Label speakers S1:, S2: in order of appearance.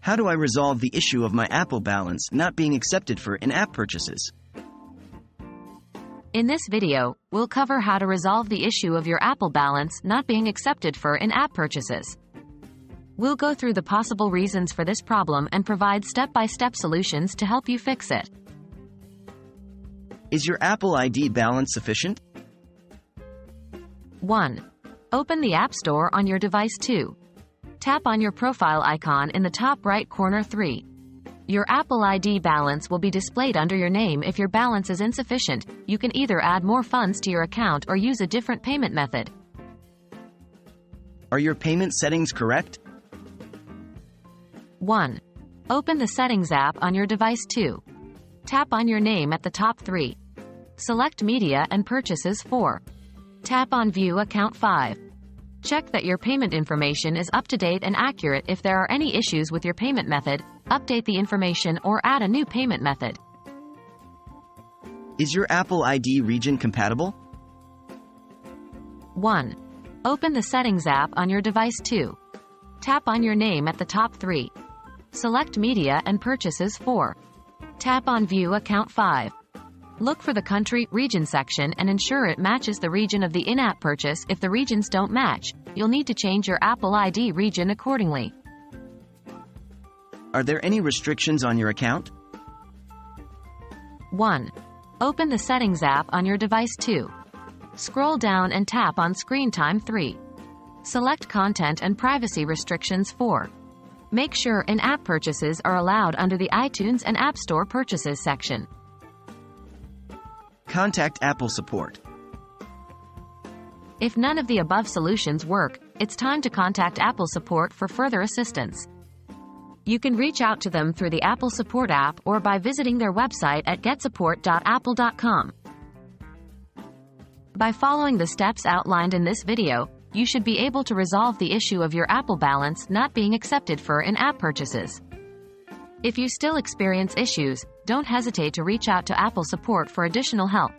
S1: How do I resolve the issue of my Apple balance not being accepted for in-app purchases?
S2: In this video, we'll cover how to resolve the issue of your Apple balance not being accepted for in-app purchases. We'll go through the possible reasons for this problem and provide step-by-step solutions to help you fix it.
S1: Is your Apple ID balance sufficient?
S2: 1. Open the App Store on your device. 2. Tap on your profile icon in the top right corner. 3. Your Apple ID balance will be displayed under your name. If your balance is insufficient, you can either add more funds to your account or use a different payment method.
S1: Are your payment settings correct?
S2: 1. Open the Settings app on your device. 2. Tap on your name at the top. 3. Select Media and Purchases. 4. Tap on View Account. 5. Check that your payment information is up to date and accurate. If there are any issues with your payment method, update the information or add a new payment method.
S1: Is your Apple ID region compatible?
S2: 1. Open the Settings app on your device. 2. Tap on your name at the top. 3. Select Media and Purchases. 4. Tap on View Account. 5. Look for the Country, Region section and ensure it matches the region of the in-app purchase. If the regions don't match, you'll need to change your Apple ID region accordingly.
S1: Are there any restrictions on your account?
S2: 1. Open the Settings app on your device. 2. Scroll down and tap on Screen Time. 3. Select Content and Privacy Restrictions. 4. Make sure in-app purchases are allowed under the iTunes and App Store Purchases section.
S1: Contact Apple support.
S2: If none of the above solutions work, it's time to contact Apple support for further assistance. You can reach out to them through the Apple Support app or by visiting their website at getsupport.apple.com. By following the steps outlined in this video, you should be able to resolve the issue of your Apple balance not being accepted for in-app purchases. If you still experience issues, don't hesitate to reach out to Apple support for additional help.